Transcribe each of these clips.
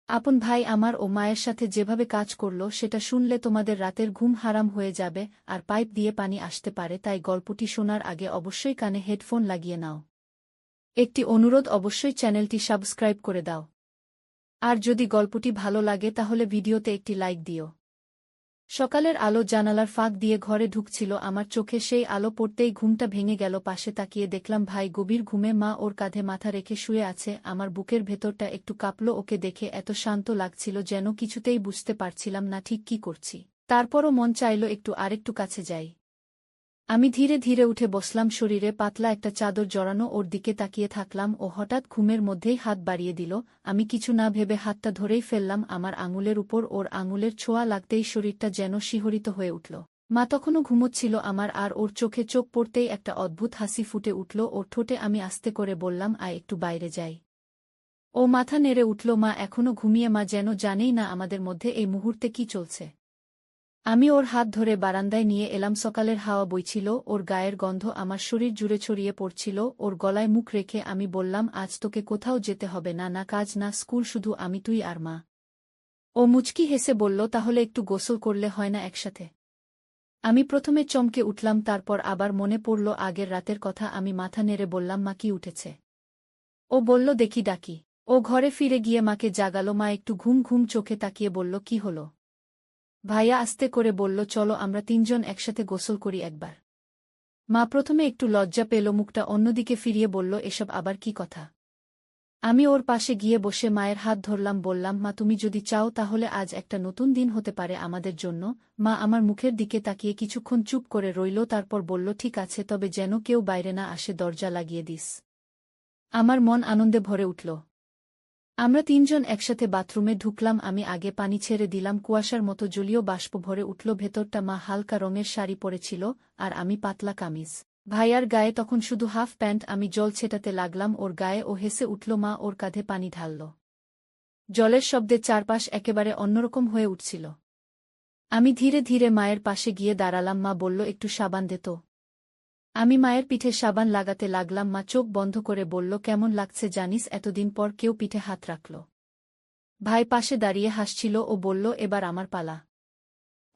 আপন ভাই আমার ও মায়ের সাথে যেভাবে কাজ করল সেটা শুনলে তোমাদের রাতের ঘুম হারাম হয়ে যাবে আর পাইপ দিয়ে পানি আসতে পারে, তাই গল্পটি শোনার আগে অবশ্যই কানে হেডফোন লাগিয়ে নাও। একটি অনুরোধ, অবশ্যই চ্যানেলটি সাবস্ক্রাইব করে দাও। আর যদি গল্পটি ভালো লাগে তাহলে ভিডিওতে একটি লাইক দিও। সকালের আলো জানালার ফাঁক দিয়ে ঘরে ঢুকছিল, আমার চোখে সেই আলো পড়তেই ঘুমটা ভেঙে গেল। পাশে তাকিয়ে দেখলাম ভাই গভীর ঘুমে, মা ওর কাঁধে মাথা রেখে শুয়ে আছে। আমার বুকের ভেতরটা একটু কাঁপল, ওকে দেখে এত শান্ত লাগছিল যেন কিছুতেই বুঝতে পারছিলাম না ঠিক কি করছি। তারপরও মন চাইল আরেকটু কাছে যাই। আমি ধীরে ধীরে উঠে বসলাম, শরীরে পাতলা একটা চাদর জড়ানো, ওর দিকে তাকিয়ে থাকলাম। ও হঠাৎ ঘুমের মধ্যেই হাত বাড়িয়ে দিল। আমি কিছু না ভেবে হাতটা ধরেই ফেললাম আমার আঙুলের উপর। ওর আঙুলের ছোঁয়া লাগতেই শরীরটা যেন শিহরিত হয়ে উঠল। মা তখনও ঘুমোচ্ছিল আমার, আর ওর চোখে চোখ পড়তেই একটা অদ্ভুত হাসি ফুটে উঠল ওর ঠোঁটে। আমি আস্তে করে বললাম, আয় একটু বাইরে যাই। ও মাথা নেড়ে উঠল। মা এখনও ঘুমিয়ে, মা যেন জানেই না আমাদের মধ্যে এই মুহূর্তে কি চলছে। আমি ওর হাত ধরে বারান্দায় নিয়ে এলাম। সকালের হাওয়া বইছিল, ওর গায়ের গন্ধ আমার শরীর জুড়ে ছড়িয়ে পড়ছিল। ওর গলায় মুখ রেখে আমি বললাম, আজ তোকে কোথাও যেতে হবে না, না কাজ না স্কুল, শুধু আমি, তুই আর মা। ও মুচকি হেসে বলল, তাহলে একটু গোসল করলে হয় না একসাথে? আমি প্রথমে চমকে উঠলাম, তারপর আবার মনে পড়ল আগের রাতের কথা। আমি মাথা নেড়ে বললাম, মা কি উঠেছে? ও বলল, দেখি ডাকি। ও ঘরে ফিরে গিয়ে মাকে জাগালো। মা একটু ঘুম ঘুম চোখে তাকিয়ে বলল, কি হলো? ভাইয়া আস্তে করে বলল, চলো আমরা তিনজন একসাথে গোসল করি একবার। মা প্রথমে একটু লজ্জা পেল, মুখটা অন্যদিকে ফিরিয়ে বলল, এসব আবার কি কথা? আমি ওর পাশে গিয়ে বসে মায়ের হাত ধরলাম, বললাম, মা তুমি যদি চাও তাহলে আজ একটা নতুন দিন হতে পারে আমাদের জন্য। মা আমার মুখের দিকে তাকিয়ে কিছুক্ষণ চুপ করে রইল, তারপর বলল, ঠিক আছে, তবে যেন কেউ বাইরে না আসে, দরজা লাগিয়ে দিস। আমার মন আনন্দে ভরে উঠল। আমরা তিনজন একসাথে বাথরুমে ঢুকলাম। আমি আগে পানি ছেড়ে দিলাম, কুয়াশার মতো জলীয় বাষ্প ভরে উঠল ভেতরটা। মা হালকা রঙের শাড়ি পরেছিল আর আমি পাতলা কামিজ। ভাইয়ার গায়ে তখন শুধু হাফ প্যান্ট। আমি জল ছেটাতে লাগলাম ওর গায়ে, ও হেসে উঠল। মা ওর কাঁধে পানি ঢালল। জলের শব্দে চারপাশ একেবারে অন্যরকম হয়ে উঠছিল। আমি ধীরে ধীরে মায়ের পাশে গিয়ে দাঁড়ালাম। মা বলল, একটু সাবান দে তো। আমি মায়ের পিঠে সাবান লাগাতে লাগলাম। মা চোখ বন্ধ করে বলল, কেমন লাগছে জানিস, এতদিন পর কেউ পিঠে হাত রাখল। ভাই পাশে দাঁড়িয়ে হাসছিল। ও বলল, এবার আমার পালা।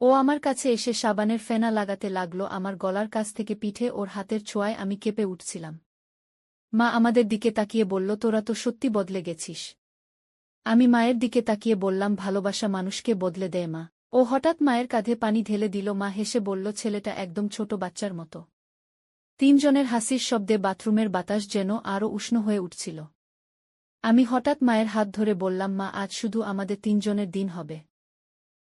ও আমার কাছে এসে সাবানের ফেনা লাগাতে লাগল আমার গলার কাছ থেকে পিঠে। ওর হাতের ছোঁয়ায় আমি কেঁপে উঠছিলাম। মা আমাদের দিকে তাকিয়ে বলল, তোরা তো সত্যি বদলে গেছিস। আমি মায়ের দিকে তাকিয়ে বললাম, ভালোবাসা মানুষকে বদলে দেয় মা। ও হঠাৎ মায়ের কাঁধে পানি ঢেলে দিল। মা হেসে বলল, ছেলেটা একদম ছোট বাচ্চার মতো। তিনজনের হাসির শব্দে বাথরুমের বাতাস যেন আরও উষ্ণ হয়ে উঠছিল। আমি হঠাৎ মায়ের হাত ধরে বললাম, মা আজ শুধু আমাদের তিনজনের দিন হবে।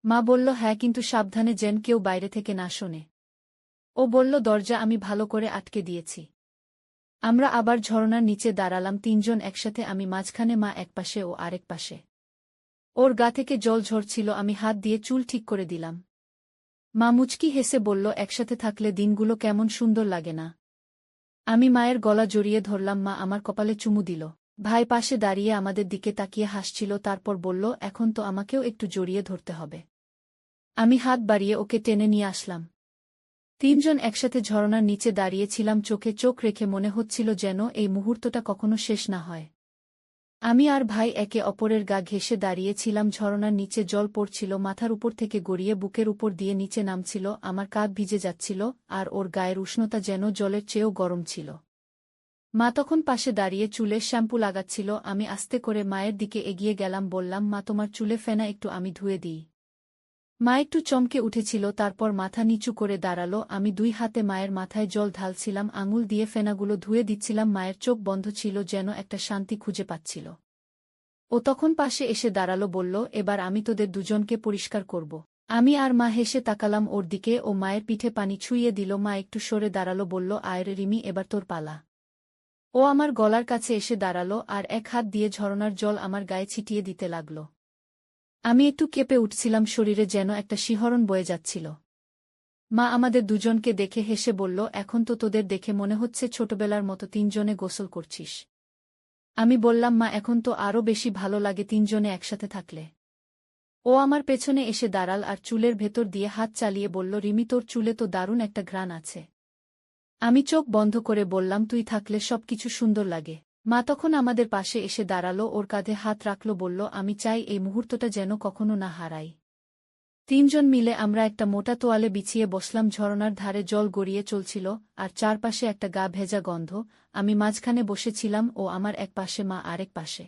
মা বলল, হ্যাঁ, কিন্তু সাবধানে, যেন কেউ বাইরে থেকে না শোনে। ও বলল, দরজা আমি ভালো করে আটকে দিয়েছি। আমরা আবার ঝরনার নিচে দাঁড়ালাম তিনজন একসাথে, আমি মাঝখানে, মা একপাশে ও আরেক পাশে। ওর গা থেকে জল ঝরছিল, আমি হাত দিয়ে চুল ঠিক করে দিলাম। মা মুচকি হেসে বলল, একসাথে থাকলে দিনগুলো কেমন সুন্দর লাগে না? আমি মায়ের গলা জড়িয়ে ধরলাম। মা আমার কপালে চুমু দিল। ভাই পাশে দাঁড়িয়ে আমাদের দিকে তাকিয়ে হাসছিল, তারপর বলল, এখন তো আমাকেও একটু জড়িয়ে ধরতে হবে। আমি হাত বাড়িয়ে ওকে টেনে নিয়ে আসলাম। তিনজন একসাথে ঝরনার নিচে দাঁড়িয়েছিলাম, চোখে চোখ রেখে, মনে হচ্ছিল যেন এই মুহূর্তটা কখনো শেষ না হয়। আমি আর ভাই একে অপরের গা ঘেঁষে দাঁড়িয়েছিলাম। ঝরনার নিচে জল পড়ছিল, মাথার উপর থেকে গড়িয়ে বুকের উপর দিয়ে নিচে নামছিল। আমার কাঁধ ভিজে যাচ্ছিল, আর ওর গায়ের উষ্ণতা যেন জলের চেয়েও গরম ছিল। মা তখন পাশে দাঁড়িয়ে চুলে শ্যাম্পু লাগাচ্ছিল। আমি আস্তে করে মায়ের দিকে এগিয়ে গেলাম, বললাম, মা তোমার চুলে ফেনা একটু আমি ধুয়ে দিই। মা একটু চমকে উঠেছিল, তারপর মাথা নিচু করে দাঁড়ালো। আমি দুই হাতে মায়ের মাথায় জল ঢালছিলাম, আঙুল দিয়ে ফেনাগুলো ধুয়ে দিচ্ছিলাম। মায়ের চোখ বন্ধ ছিল, যেন একটা শান্তি খুঁজে পাচ্ছিল। ও তখন পাশে এসে দাঁড়ালো, বলল, এবার আমি তোদের দুজনকে পরিষ্কার করব। আমি আর মা হেসে তাকালাম ওর দিকে। ও মায়ের পিঠে পানি ছুঁইয়ে দিল। মা একটু সরে দাঁড়ালো, বলল, আয় রে রিমি, এবার তোর পালা। ও আমার গলার কাছে এসে দাঁড়ালো আর এক হাত দিয়ে ঝরনার জল আমার গায়ে ছিটিয়ে দিতে লাগল। আমি একটু কেঁপে উঠছিলাম, শরীরে যেন একটা শিহরণ বয়ে যাচ্ছিল। মা আমাদের দুজনকে দেখে হেসে বলল, এখন তো তোদের দেখে মনে হচ্ছে ছোটবেলার মতো তিনজনে গোসল করছিস। আমি বললাম, মা এখন তো আরও বেশি ভালো লাগে তিনজনে একসাথে থাকলে। ও আমার পেছনে এসে দাঁড়াল আর চুলের ভেতর দিয়ে হাত চালিয়ে বলল, রিমি, তোর চুলে তো দারুণ একটা ঘ্রাণ আছে। আমি চোখ বন্ধ করে বললাম, তুই থাকলে সবকিছু সুন্দর লাগে। মা তখন আমাদের পাশে এসে দাঁড়ালো, ওর কাঁধে হাত রাখল, বলল, আমি চাই এই মুহূর্তটা যেন কখনো না হারাই। তিনজন মিলে আমরা একটা মোটা তোয়ালে বিছিয়ে বসলাম। ঝরনার ধারে জল গড়িয়ে চলছিল, আর চারপাশে একটা গা ভেজা গন্ধ। আমি মাঝখানে বসেছিলাম, ও আমার এক পাশে, মা আরেক পাশে।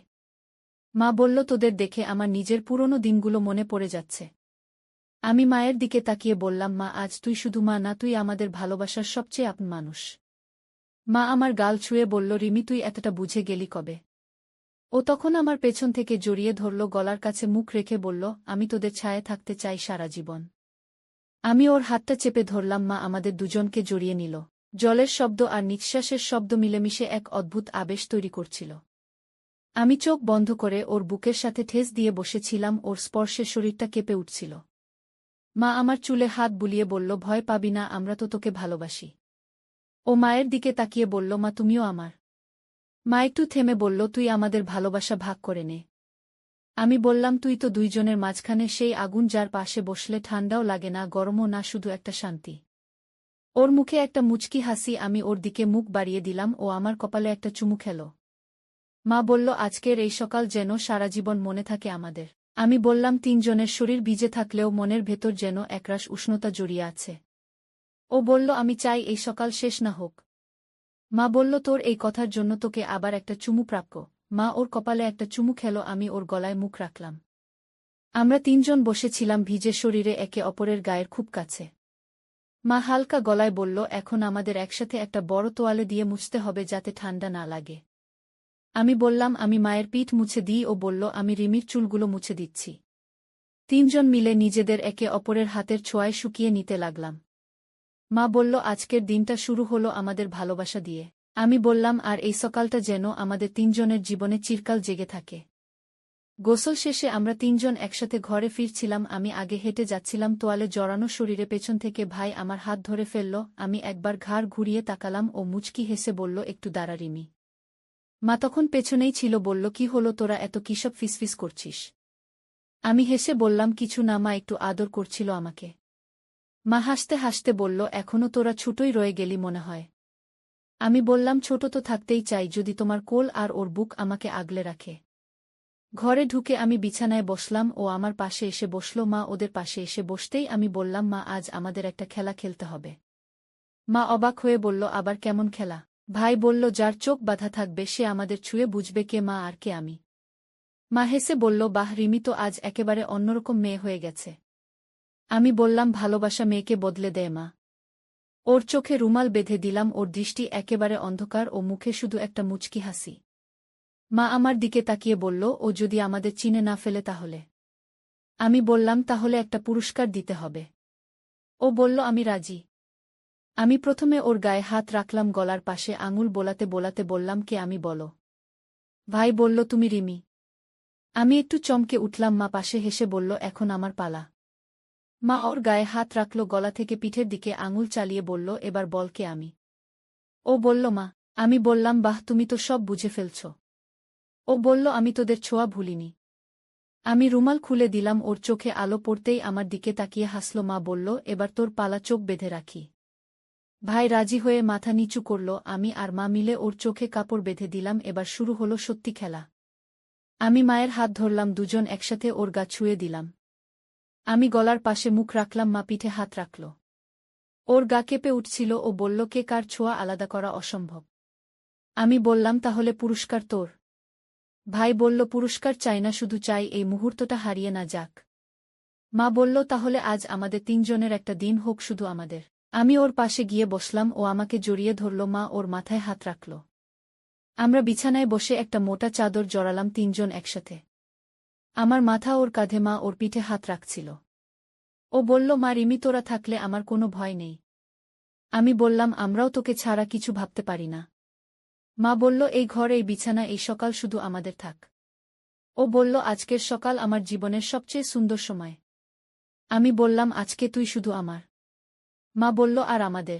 মা বলল, তোদের দেখে আমার নিজের পুরনো দিনগুলো মনে পড়ে যাচ্ছে। আমি মায়ের দিকে তাকিয়ে বললাম, মা, আজ তুই শুধু মা না, তুই আমাদের ভালোবাসার সবচেয়ে আপন মানুষ। মা আমার গাল ছুঁয়ে বলল, রিমি, তুই এতটা বুঝে গেলি কবে? ও তখন আমার পেছন থেকে জড়িয়ে ধরল, গলার কাছে মুখ রেখে বলল, আমি তোদের ছায়ে থাকতে চাই সারা জীবন। আমি ওর হাতটা চেপে ধরলাম। মা আমাদের দুজনকে জড়িয়ে নিল। জলের শব্দ আর নিঃশ্বাসের শব্দ মিলেমিশে এক অদ্ভুত আবেশ তৈরি করছিল। আমি চোখ বন্ধ করে ওর বুকের সাথে ঠেস দিয়ে বসেছিলাম, ওর স্পর্শে শরীরটা কেঁপে উঠছিল। মা আমার চুলে হাত বুলিয়ে বলল, ভয় পাবি না, আমরা তো তোকে ভালোবাসি। ও মায়ের দিকে তাকিয়ে বলল, মা, তুমিও আমার। মা একটু থেমে বলল, তুই আমাদের ভালোবাসা ভাগ করে নে। আমি বললাম, তুই তো দুইজনের মাঝখানে সেই আগুন, যার পাশে বসলে ঠান্ডাও লাগে না, গরমও না, শুধু একটা শান্তি। ওর মুখে একটা মুচকি হাসি। আমি ওর দিকে মুখ বাড়িয়ে দিলাম, ও আমার কপালে একটা চুমু খেল। মা বলল, আজকের এই সকাল যেন সারা জীবন মনে থাকে আমাদের। আমি বললাম, তিনজনের শরীর ভিজে থাকলেও মনের ভেতর যেন একরাশ উষ্ণতা জড়িয়ে আছে। ও বলল, আমি চাই এই সকাল শেষ না হোক। মা বলল, তোর এই কথার জন্য তোকে আবার একটা চুমু প্রাপ্য। মা ওর কপালে একটা চুমু খেল, আমি ওর গলায় মুখ রাখলাম। আমরা তিনজন বসেছিলাম ভিজে শরীরে, একে অপরের গায়ের খুব কাছে। মা হালকা গলায় বলল, এখন আমাদের একসাথে একটা বড় তোয়ালে দিয়ে মুছতে হবে, যাতে ঠান্ডা না লাগে। আমি বললাম, আমি মায়ের পিঠ মুছে দিই। ও বলল, আমি রিমির চুলগুলো মুছে দিচ্ছি। তিনজন মিলে নিজেদের একে অপরের হাতের ছোঁয়ায় শুকিয়ে নিতে লাগলাম। মা বলল, আজকের দিনটা শুরু হলো আমাদের ভালোবাসা দিয়ে। আমি বললাম, আর এই সকালটা যেন আমাদের তিনজনের জীবনে চিরকাল জেগে থাকে। গোসল শেষে আমরা তিনজন একসাথে ঘরে ফিরছিলাম। আমি আগে হেঁটে যাচ্ছিলাম, তোয়ালে জড়ানো শরীরে। পেছন থেকে ভাই আমার হাত ধরে ফেলল। আমি একবার ঘাড় ঘুরিয়ে তাকালাম, ও মুচকি হেসে বলল, একটু দাঁড়া রিমি। মা তখন পেছনেই ছিল, বলল, কি হলো, তোরা এত কিসব ফিসফিস করছিস? আমি হেসে বললাম, কিছু না মা, একটু আদর করছিল আমাকে। মা হাসতে হাসতে বলল, এখনো তোরা ছোটই রয়ে গেলি মনে হয়। আমি বললাম, ছোট তো থাকতেই চাই, যদি তোমার কোল আর ওর বুক আমাকে আগলে রাখে। ঘরে ঢুকে আমি বিছানায় বসলাম, ও আমার পাশে এসে বসল। মা ওদের পাশে এসে বসতেই আমি বললাম, মা, আজ আমাদের একটা খেলা খেলতে হবে। মা অবাক হয়ে বলল, আবার কেমন খেলা? ভাই বলল, যার চোখ বাঁধা থাকবে সে আমাদের ছুঁয়ে বুঝবে কে মা আর কে আমি। মা হেসে বলল, বাহ, রিমি তো আজ একেবারে অন্যরকম মেয়ে হয়ে গেছে। আমি বললাম, ভালোবাসা মেয়েকে বদলে দেয় মা। ওর চোখে রুমাল বেঁধে দিলাম। ওর দৃষ্টি একেবারে অন্ধকার, ও মুখে শুধু একটা মুচকি হাসি। মা আমার দিকে তাকিয়ে বলল, ও যদি আমাদের চিনে না ফেলে তাহলে? আমি বললাম, তাহলে একটা পুরস্কার দিতে হবে। ও বলল, আমি রাজি। আমি প্রথমে ওর গায়ে হাত রাখলাম, গলার পাশে আঙুল বোলাতে বোলাতে বললাম, কে আমি বলো? ভাই বলল, তুমি রিমি। আমি একটু চমকে উঠলাম। মা পাশে হেসে বলল, এখন আমার পালা। মা ওর গায়ে হাত রাখল, গলা থেকে পিঠের দিকে আঙুল চালিয়ে বলল, এবার বল কে আমি? ও বলল, মা। আমি বললাম, বাহ, তুমি তো সব বুঝে ফেলছ। ও বলল, আমি তোদের ছোঁয়া ভুলিনি। আমি রুমাল খুলে দিলাম। ওর চোখে আলো পড়তেই আমার দিকে তাকিয়ে হাসল। মা বলল, এবার তোর পালা, চোখ বেঁধে রাখি। ভাই রাজি হয়ে মাথা নিচু করল। আমি আর মা মিলে ওর চোখে কাপড় বেঁধে দিলাম। এবার শুরু হলো সত্যি খেলা। আমি মায়ের হাত ধরলাম, দুজন একসাথে ওর গা ছুঁয়ে দিলাম। আমি গলার পাশে মুখ রাখলাম, মা পিঠে হাত রাখল। ওর গা কেঁপে উঠছিল। ও বলল, কে কার ছোঁয়া আলাদা করা অসম্ভব। আমি বললাম, তাহলে পুরস্কার তোর। ভাই বলল, পুরস্কার চাই না, শুধু চাই এই মুহূর্তটা হারিয়ে না যাক। মা বলল, তাহলে আজ আমাদের তিনজনের একটা দিন হোক, শুধু আমাদের। আমি ওর পাশে গিয়ে বসলাম। ও আমাকে জড়িয়ে ধরল। মা ওর মাথায় হাত রাখল। আমরা বিছানায় বসে একটা মোটা চাদর জড়ালাম, তিনজন একসাথে। আমার মাথা ওর কাঁধে, মা ওর পিঠে হাত রাখছিল। ও বলল, মা, রিমি, তোরা থাকলে আমার কোনো ভয় নেই। আমি বললাম, আমরাও তোকে ছাড়া কিছু ভাবতে পারি না। মা বলল, এই ঘর, এই বিছানা, এই সকাল শুধু আমাদের থাক। ও বলল, আজকের সকাল আমার জীবনের সবচেয়ে সুন্দর সময়। আমি বললাম, আজকে তুই শুধু আমার। মা বলল, আর আমাদের?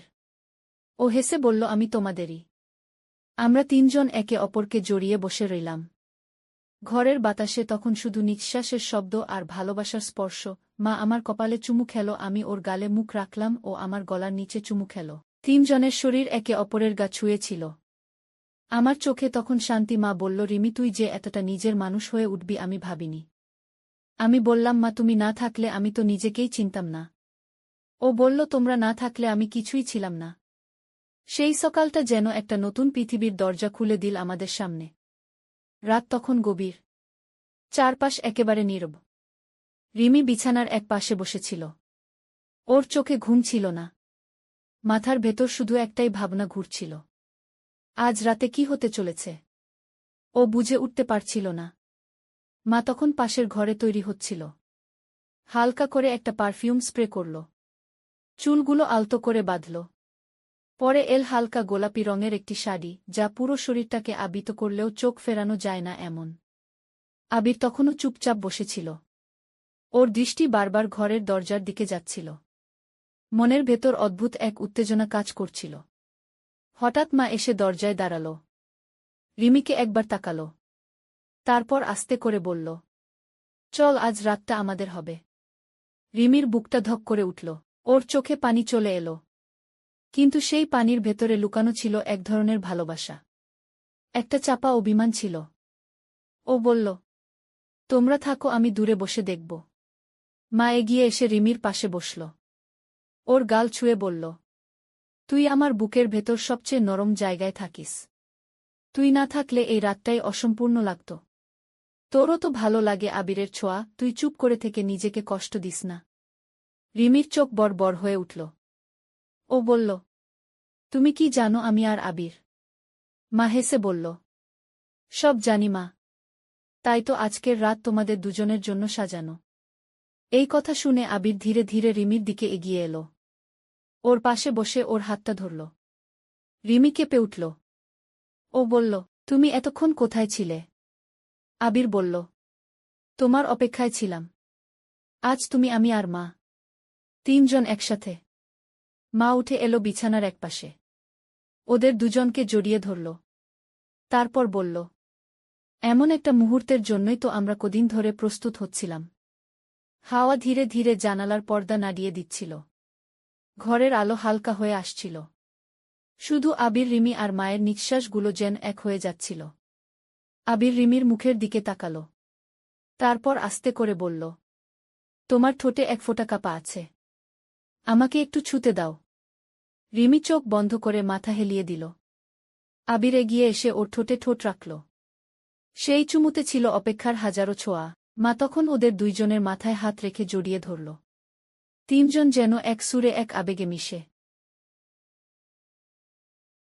ও হেসে বলল, আমি তোমাদেরই। আমরা তিনজন একে অপরকে জড়িয়ে বসে রইলাম। ঘরের বাতাসে তখন শুধু নিঃশ্বাসের শব্দ আর ভালোবাসার স্পর্শ। মা আমার কপালে চুমু খেল, আমি ওর গালে মুখ রাখলাম, ও আমার গলার নিচে চুমু খেল। তিনজনের শরীর একে অপরের গা ছুঁয়েছিল। আমার চোখে তখন শান্তি। মা বলল, রিমি তুই যে এতটা নিজের মানুষ হয়ে উঠবি আমি ভাবিনি। আমি বললাম, মা তুমি না থাকলে আমি তো নিজেকেই চিনতাম না। ও বলল, তোমরা না থাকলে আমি কিছুই ছিলাম না। সেই সকালটা যেন একটা নতুন পৃথিবীর দরজা খুলে দিল আমাদের সামনে। রাত তখন গভীর। চারপাশ একেবারে নীরব। রিমি বিছানার এক পাশে বসেছিল। ওর চোখে ঘুম ছিল না। মাথার ভেতর শুধু একটাই ভাবনা ঘুরছিল। আজ রাতে কি হতে চলেছে? ও বুঝে উঠতে পারছিল না। মা তখন পাশের ঘরে তৈরি হচ্ছিল। হালকা করে একটা পারফিউম স্প্রে করল। চুলগুলো আলতো করে বাঁধল। পরে এল হালকা গোলাপি রঙের একটি শাড়ি, যা পুরো শরীরটাকে আবৃত করলেও চোখ ফেরানো যায় না এমন। আবির তখনও চুপচাপ বসেছিল। ওর দৃষ্টি বারবার ঘরের দরজার দিকে যাচ্ছিল। মনের ভেতর অদ্ভুত এক উত্তেজনা কাজ করছিল। হঠাৎ মা এসে দরজায় দাঁড়াল। রিমিকে একবার তাকাল। তারপর আস্তে করে বলল, চল আজ রাতটা আমাদের হবে। রিমির বুকটা ধক করে উঠল। ওর চোখে পানি চলে এলো। কিন্তু সেই পানির ভেতরে লুকানো ছিল এক ধরনের ভালোবাসা। একটা চাপা অভিমান ছিল। ও বলল, তোমরা থাকো, আমি দূরে বসে দেখব। মা এগিয়ে এসে রিমির পাশে বসল। ওর গাল ছুঁয়ে বলল, তুই আমার বুকের ভেতর সবচেয়ে নরম জায়গায় থাকিস। তুই না থাকলে এই রাতটাই অসম্পূর্ণ লাগত। তোরও তো ভালো লাগে আবিরের ছোঁয়া, তুই চুপ করে থেকে নিজেকে কষ্ট দিস না। রিমির চোখ বড় হয়ে উঠল। ও বলল, তুমি কি জানো আমি আর আবির? মা হেসে বলল, সব জানি মা। তাই তো আজকের রাত তোমাদের দুজনের জন্য সাজানো। এই কথা শুনে আবির ধীরে ধীরে রিমির দিকে এগিয়ে এলো। ওর পাশে বসে ওর হাতটা ধরল। রিমি কেঁপে উঠল। ও বলল, তুমি এতক্ষণ কোথায় ছিলে? আবির বলল, তোমার অপেক্ষায় ছিলাম। আজ তুমি, আমি আর মা, তিনজন একসাথে। মা উঠে এলো বিছানার একপাশে। ওদের দুজনকে জড়িয়ে ধরল। তারপর বলল, এমন একটা মুহূর্তের জন্যই তো আমরা কদিন ধরে প্রস্তুত হচ্ছিলাম। হাওয়া ধীরে ধীরে জানালার পর্দা নাড়িয়ে দিচ্ছিল। ঘরের আলো হালকা হয়ে আসছিল। শুধু আবির, রিমি আর মায়ের নিঃশ্বাসগুলো যেন এক হয়ে যাচ্ছিল। আবির রিমির মুখের দিকে তাকাল। তারপর আস্তে করে বলল, তোমার ঠোঁটে এক ফোঁটা কাঁপা আছে। আমাকে একটু ছুঁতে দাও। রিমি চোখ বন্ধ করে মাথা হেলিয়ে দিল। আবির এগিয়ে এসে ওর ঠোঁটে ঠোঁট রাখল। সেই চুমুতে ছিল অপেক্ষার হাজারো ছোঁয়া। মা তখন ওদের দুইজনের মাথায় হাত রেখে জড়িয়ে ধরল। তিনজন যেন এক সুরে এক আবেগে মিশে